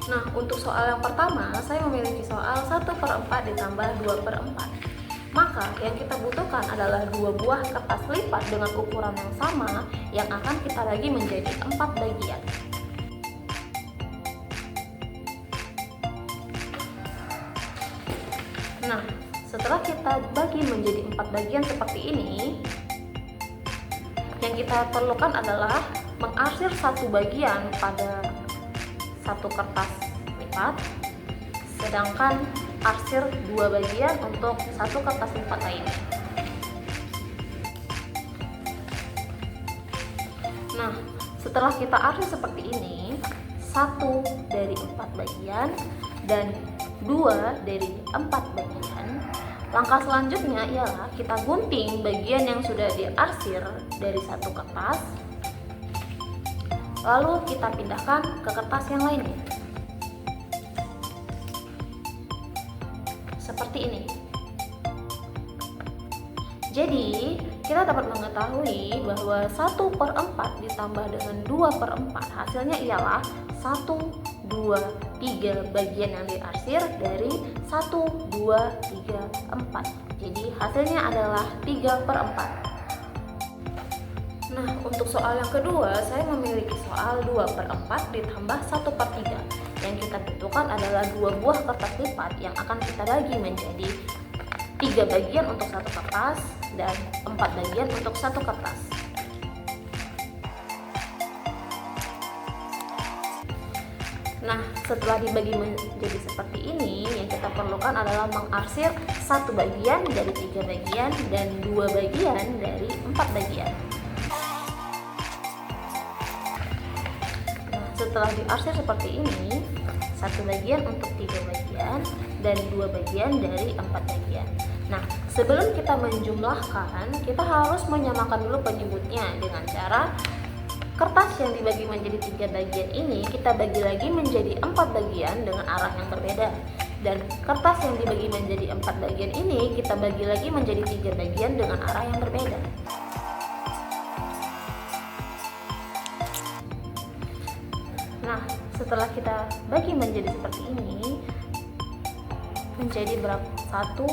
Nah, untuk soal yang pertama, saya memiliki soal 1/4 ditambah 2/4. Maka yang kita butuhkan adalah 2 buah kertas lipat dengan ukuran yang sama yang akan kita bagi menjadi 4 bagian. Nah, setelah kita bagi menjadi 4 bagian seperti ini, yang kita perlukan adalah mengarsir satu bagian pada satu kertas lipat, sedangkan arsir 2 bagian untuk satu kertas lipat lainnya. Nah, setelah kita arsir seperti ini, 1 dari 4 bagian dan 2 dari 4 bagian, langkah selanjutnya ialah kita gunting bagian yang sudah diarsir dari satu kertas, lalu kita pindahkan ke kertas yang lainnya. Seperti ini. Jadi, kita dapat mengetahui bahwa 1/4 ditambah dengan 2/4 hasilnya ialah 1, 2, 3 bagian yang diarsir dari 1, 2, 3, 4. Jadi hasilnya adalah 3/4. Nah, untuk soal yang kedua, saya memiliki soal 2/4 ditambah 1/3. Yang kita butuhkan adalah 2 buah kertas lipat yang akan kita bagi menjadi 3 bagian untuk satu kertas dan 4 bagian untuk satu kertas. Nah, setelah dibagi menjadi seperti ini, yang kita perlukan adalah mengarsir satu bagian dari 3 bagian dan 2 bagian dari 4 bagian. Nah, setelah diarsir seperti ini, satu bagian untuk 3 bagian dan 2 bagian dari 4 bagian. Nah, sebelum kita menjumlahkan, kita harus menyamakan dulu penyebutnya dengan cara kertas yang dibagi menjadi 3 bagian ini kita bagi lagi menjadi 4 bagian dengan arah yang berbeda, dan kertas yang dibagi menjadi 4 bagian ini kita bagi lagi menjadi 3 bagian dengan arah yang berbeda. Nah, setelah kita bagi menjadi seperti ini, menjadi berapa? 1,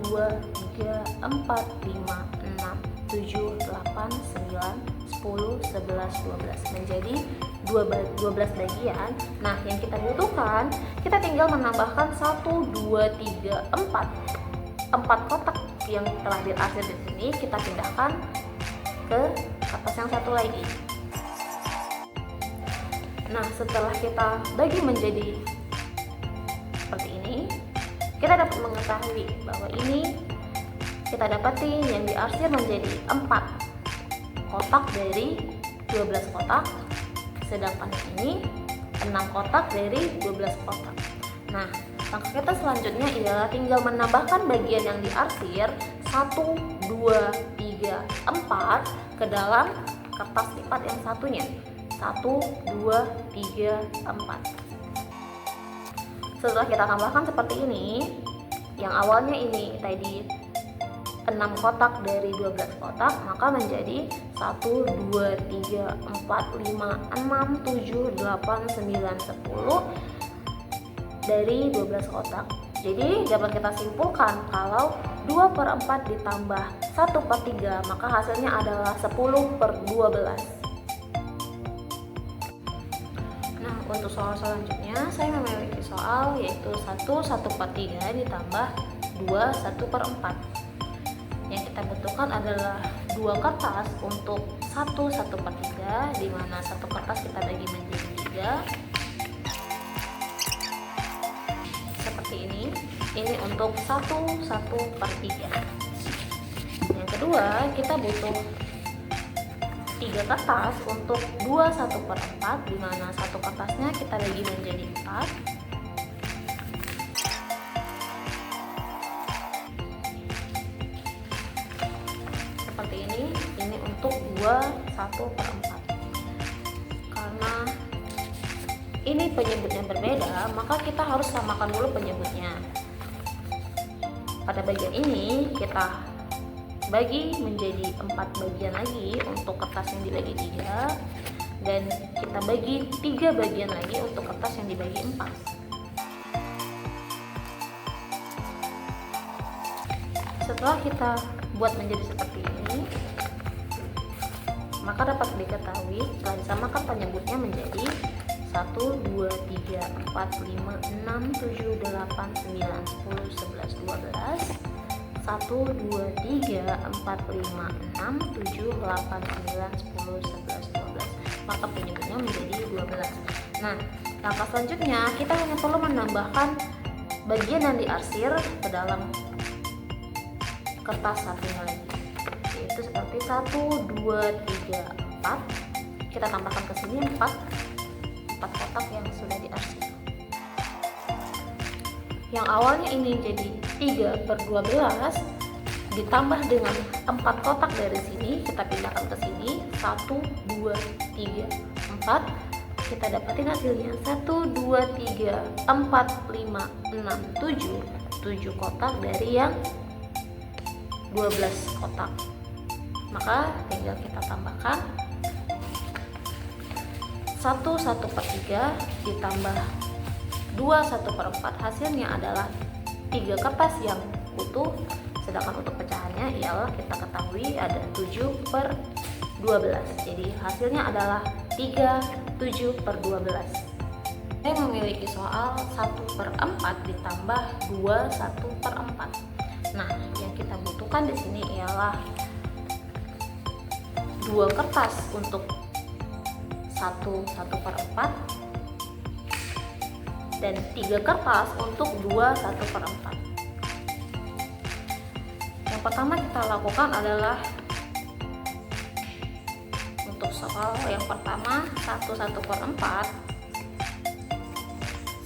2, 3, 4, 5, 6, 7, 8, 9, 10, 11, 12 menjadi 12 bagian. Nah, yang kita butuhkan, kita tinggal menambahkan 1, 2, 3, 4 kotak yang telah diarsir di sini kita pindahkan ke kertas yang satu lagi. Nah, setelah kita bagi menjadi seperti ini, kita dapat mengetahui bahwa ini kita dapati yang diarsir menjadi 4 kotak dari 12 kotak, sedangkan ini 6 kotak dari 12 kotak. Nah, langkah kita selanjutnya ialah tinggal menambahkan bagian yang diarsir 1, 2, 3, 4 ke dalam kertas lipat yang satunya. 1, 2, 3, 4. Setelah kita tambahkan seperti ini, yang awalnya ini tadi 6 kotak dari 12 kotak, maka menjadi 1, 2, 3, 4, 5, 6, 7, 8, 9, 10 dari 12 kotak. Jadi dapat kita simpulkan kalau 2/4 ditambah 1/3 maka hasilnya adalah 10/12. Nah, untuk soal selanjutnya saya memiliki soal yaitu 1/3 ditambah 2 1/4. Yang kita butuhkan adalah 2 kertas untuk 1/3, di mana satu kertas kita bagi menjadi 3 seperti ini. Ini untuk 1/3. Yang kedua, kita butuh 3 kertas untuk 2 1/4, di mana satu kertasnya kita bagi menjadi 4. Ini untuk 2 1/4. Karena ini penyebutnya berbeda, maka kita harus samakan dulu penyebutnya. Pada bagian ini kita bagi menjadi 4 bagian lagi untuk kertas yang dibagi 3, dan kita bagi 3 bagian lagi untuk kertas yang dibagi 4. Setelah kita buat menjadi seperti ini, maka dapat diketahui telah disamakan penyebutnya menjadi 1, 2, 3, 4, 5, 6, 7, 8, 9, 10, 11, 12, 1, 2, 3, 4, 5, 6, 7, 8, 9, 10, 11, 12, maka penyebutnya menjadi 12. Nah, langkah selanjutnya kita hanya perlu menambahkan bagian yang diarsir ke dalam kertas satunya lagi, yaitu seperti 1, 2, 3, 4. Kita tambahkan ke sini 4 kotak yang sudah diarsir. Yang awalnya ini jadi 3/12 ditambah dengan 4 kotak dari sini, kita pindahkan ke sini 1, 2, 3, 4. Kita dapatin hasilnya 1, 2, 3, 4, 5, 6, 7 kotak dari yang 12 kotak. Maka tinggal kita tambahkan 1/1/3 ditambah 2/1/4, hasilnya adalah 3 kertas yang utuh, sedangkan untuk pecahannya ialah kita ketahui ada 7/12, jadi hasilnya adalah 3 7/12. Saya memiliki soal 1/4 ditambah 2 1/4. Nah, yang kita butuhkan di sini ialah 2 kertas untuk 1/4 dan 3 kertas untuk 2 1/4. Yang pertama kita lakukan adalah untuk soal yang pertama 1/4,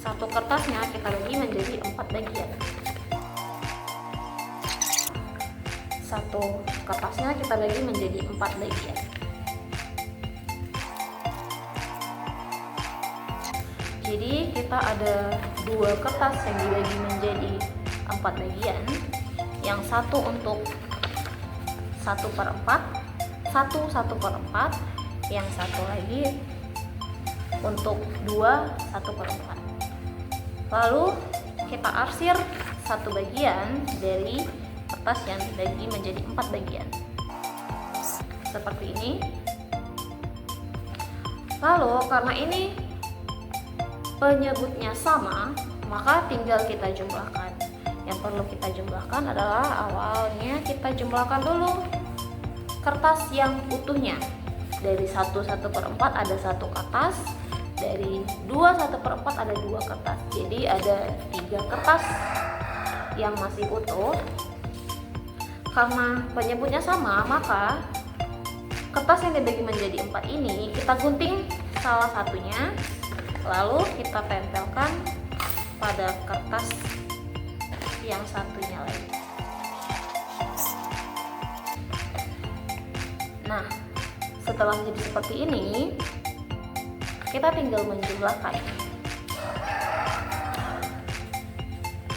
satu kertasnya kita bagi menjadi 4 bagian. Satu kertasnya kita bagi menjadi 4 bagian. Jadi kita ada 2 kertas yang dibagi menjadi 4 bagian, yang satu untuk 1/4, 1/4, yang satu lagi untuk 2 1/4. Lalu kita arsir satu bagian dari kertas yang dibagi menjadi 4 bagian seperti ini. Lalu karena ini penyebutnya sama, maka tinggal kita jumlahkan. Yang perlu kita jumlahkan adalah awalnya kita jumlahkan dulu kertas yang utuhnya. Dari 1/1/4 ada 1 kertas, dari 2 1/4 ada 2 kertas, jadi ada 3 kertas yang masih utuh. Karena penyebutnya sama, maka kertas yang dibagi menjadi 4 ini kita gunting salah satunya, lalu kita tempelkan pada kertas yang satunya lagi. Nah, setelah jadi seperti ini, kita tinggal menjumlahkan.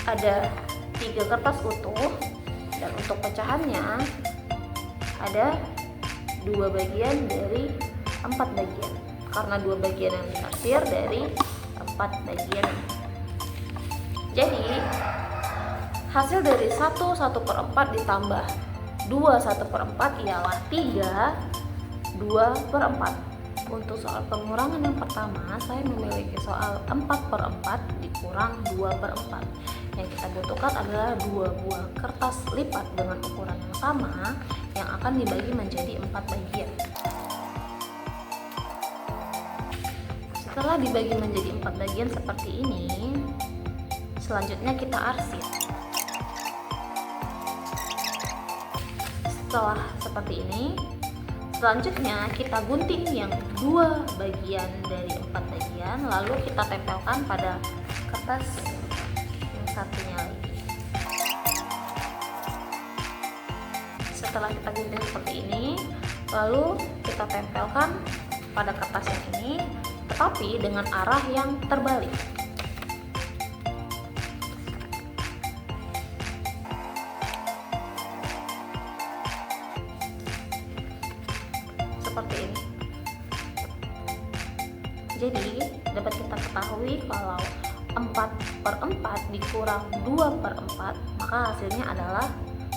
Ada 3 kertas utuh, dan untuk pecahannya ada 2 bagian dari 4 bagian, karena 2 bagian yang diarsir dari 4 bagian. Jadi hasil dari 1/1/4 ditambah 2 1/4 ialah 3 2/4. Untuk soal pengurangan yang pertama, saya memiliki soal 4/4 dikurang 2/4. Yang kita butuhkan adalah 2 buah kertas lipat dengan ukuran yang sama yang akan dibagi menjadi 4 bagian. Setelah dibagi menjadi 4 bagian seperti ini, selanjutnya kita arsir. Setelah seperti ini, selanjutnya kita gunting yang 2 bagian dari 4 bagian, lalu kita tempelkan pada kertas yang satunya lagi. Setelah kita gunting seperti ini, lalu kita tempelkan pada kertas yang ini, tetapi dengan arah yang terbalik. Seperti ini. Jadi dapat kita ketahui kalau 4/4 dikurang 2/4, maka hasilnya adalah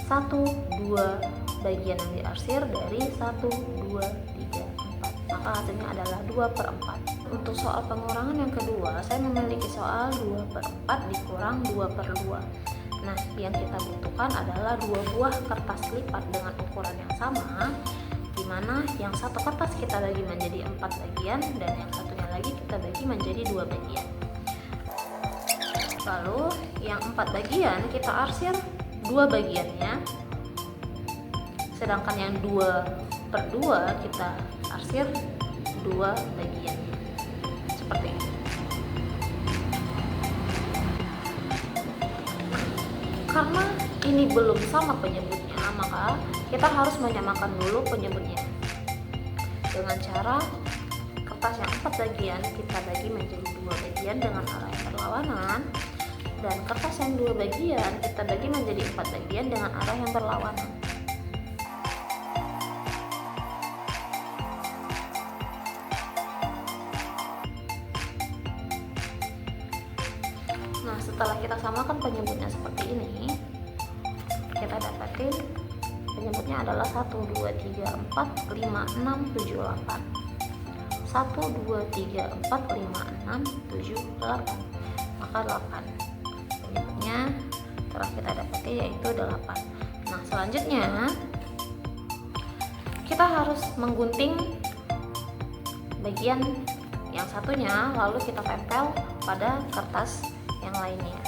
1, 2 bagian yang diarsir dari 1, 2, 3, 4. Maka hasilnya adalah 2/4. Untuk soal pengurangan yang kedua, saya memiliki soal 2/4 dikurang 2/2. Nah, yang kita butuhkan adalah 2 buah kertas lipat dengan ukuran yang sama, di mana yang satu kertas kita bagi menjadi 4 bagian dan yang satunya lagi kita bagi menjadi 2 bagian. Lalu yang 4 bagian kita arsir 2 bagiannya, sedangkan yang 2/2 kita arsir 2 bagiannya, seperti ini. Karena ini belum sama penyebutnya, maka kita harus menyamakan dulu penyebutnya dengan cara kertas yang 4 bagian kita bagi menjadi 2 bagian dengan arah yang berlawanan, dan kertas yang 2 bagian kita bagi menjadi 4 bagian dengan arah yang berlawanan. Nah, setelah kita samakan penyebutnya seperti ini, kita dapatin penyebutnya adalah 1, 2, 3, 4, 5, 6, 7, 8. 1, 2, 3, 4, 5, 6, 7, 8. Maka 8 penyebutnya telah kita dapati, yaitu 8. Nah, selanjutnya kita harus menggunting bagian yang satunya, lalu kita tempel pada kertas yang lainnya.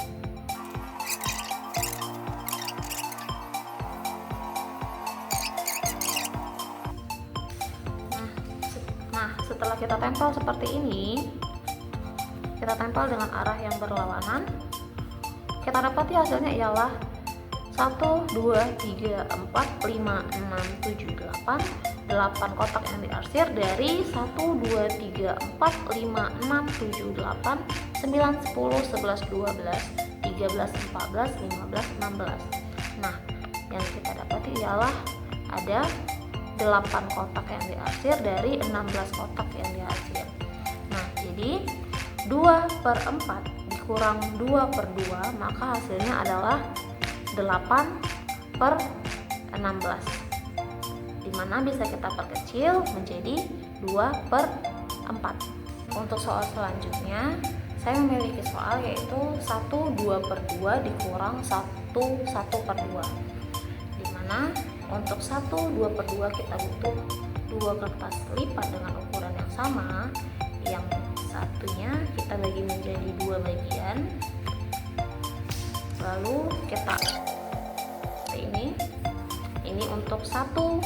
Nah, setelah kita tempel seperti ini, kita tempel dengan arah yang berlawanan, kita dapati hasilnya ialah 1, 2, 3, 4, 5, 6, 7, 8. 8 kotak yang diarsir dari 1, 2, 3, 4, 5, 6, 7, 8, 9, 10, 11, 12, 13, 14, 15, 16. Nah, yang kita dapati ialah ada 8 kotak yang diarsir dari 16 kotak yang diarsir. Nah, jadi 2/4 dikurang 2/2, maka hasilnya adalah 8/16, dimana bisa kita perkecil menjadi 2/4. Untuk soal selanjutnya, saya memiliki soal yaitu 1, 2/2 dikurang 1, 1/2, dimana untuk 1, 2/2 kita butuh 2 kertas lipat dengan ukuran yang sama. Yang satunya kita bagi menjadi 2 bagian, lalu kita seperti ini untuk 1,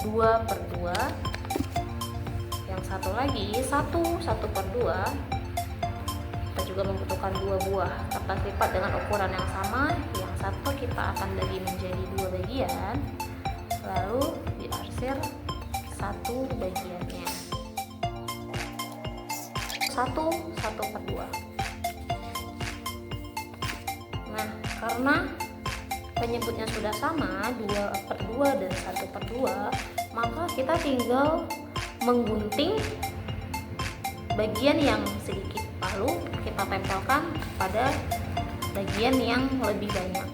2/2. Yang satu lagi 1, 1/2. Kita juga membutuhkan 2 buah kertas lipat dengan ukuran yang sama. Yang satu kita akan bagi menjadi 2 bagian, lalu diarsir 1 bagiannya. 1, 1/2. Nah, karena penyebutnya sudah sama 2/2 dan 1/2, maka kita tinggal menggunting bagian yang sedikit, lalu kita tempelkan pada bagian yang lebih banyak.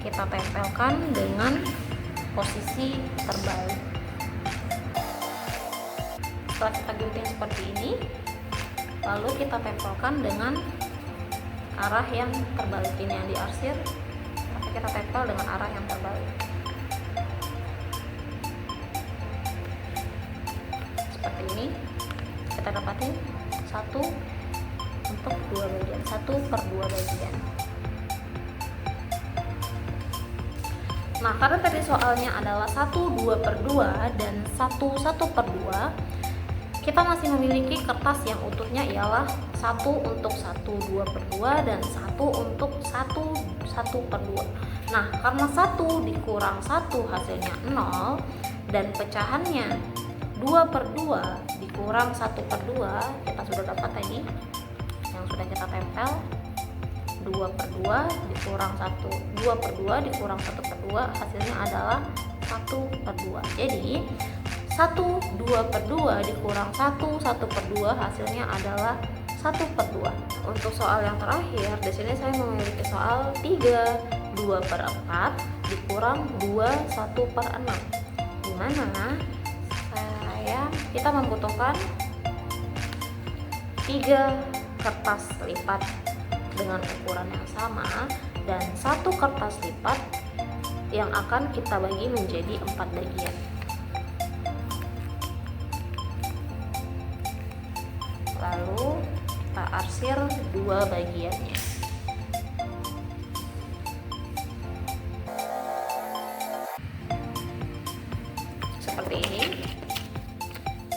Kita tempelkan dengan posisi terbalik. Setelah kita gunting seperti ini, lalu kita tempelkan dengan arah yang terbalik. Ini yang diarsir, tapi kita tempel dengan arah yang terbalik seperti ini. Kita dapatin 1 untuk 2 bagian, 1/2 bagian. Nah, karena tadi soalnya adalah 1, 2/2 dan 1, 1/2, kita masih memiliki kertas yang utuhnya ialah 1 untuk 1, 2/2 dan 1 untuk 1, 1/2. Nah, karena 1 dikurang 1 hasilnya 0, dan pecahannya 2/2 dikurang 1/2, kita sudah dapat tadi yang sudah kita tempel. 2/2 dikurang 1, 2/2 dikurang 1/2, hasilnya adalah 1/2. Jadi 1 2 per 2 dikurang 1 1 per 2 hasilnya adalah 1 per 2. Untuk soal yang terakhir, di sini saya memiliki soal 3 2 per 4 dikurang 2 1 per 6, dimana kita membutuhkan 3 kertas lipat dengan ukuran yang sama dan 1 kertas lipat yang akan kita bagi menjadi 4 bagian. Lalu kita arsir 2 bagiannya. Seperti ini.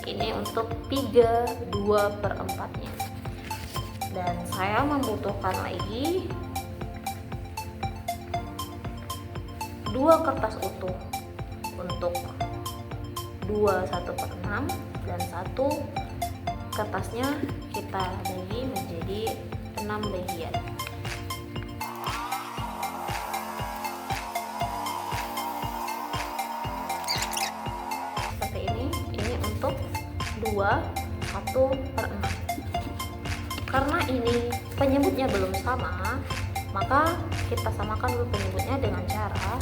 Ini untuk 3 2 per 4-nya. Dan saya membutuhkan lagi 2 kertas utuh untuk 2 1 per 6 dan 1 kertasnya kita bagi menjadi 6 bagian. Seperti ini untuk 2 1 per 6. Karena ini penyebutnya belum sama, maka kita samakan dulu penyebutnya dengan cara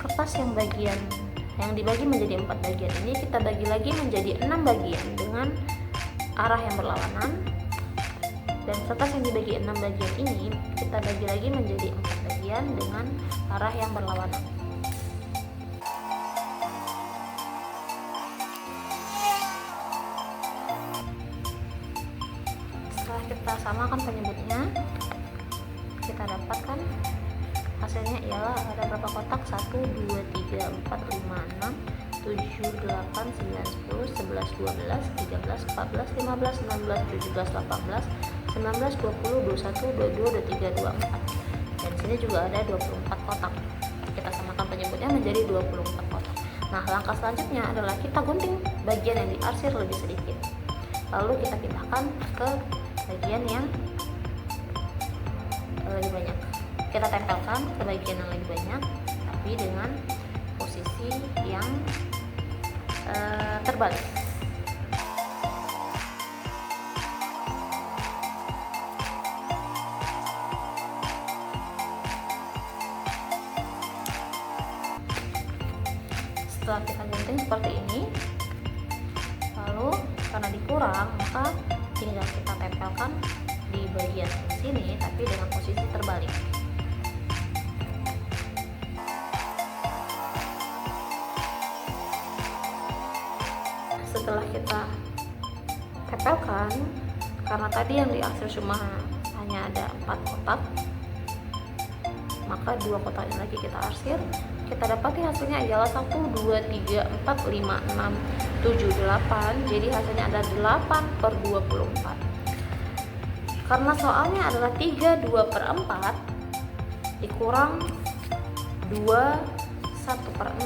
kertas yang dibagi menjadi 4 bagian ini kita bagi lagi menjadi 6 bagian dengan arah yang berlawanan, dan kertas yang dibagi 6 bagian ini kita bagi lagi menjadi 4 bagian dengan arah yang berlawanan. Setelah kita samakan penyebutnya, kita dapatkan hasilnya ialah ada berapa kotak? 1 2 3 4 5 6 7 8 9 10 11 12 13 14 15 16 17 18 19 20 21 22 23 24, dan sini juga ada 24 kotak. Kita samakan penyebutnya menjadi 24 kotak. Nah, langkah selanjutnya adalah kita gunting bagian yang diarsir lebih sedikit, lalu kita pindahkan ke bagian yang lebih banyak. Kita tempelkan ke bagian yang lebih banyak, tapi dengan posisi yang terbalik. Setelah kita gunting seperti ini, lalu karena dikurang, maka tinggal kita tempelkan di bagian sini tapi dengan posisi terbalik. Setelah kita tempelkan, karena tadi yang diarsir cuma hanya ada 4 kotak, maka 2 kotaknya lagi kita arsir. Kita dapati hasilnya adalah 1 2 3 4 5 6 7 8, jadi hasilnya ada 8 per 24. Karena soalnya adalah 3 2 per 4 dikurang 2 1 per 6,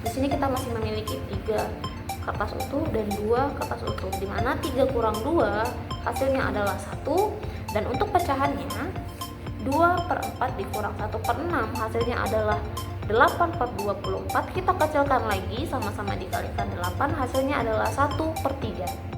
di sini kita masih memiliki 3 kertas utuh dan 2 kertas utuh, dimana 3 kurang 2 hasilnya adalah 1, dan untuk pecahannya 2 per 4 dikurang 1 per 6 hasilnya adalah 8 per 24. Kita kecilkan lagi, sama-sama dikalikan 8, hasilnya adalah 1 per 3.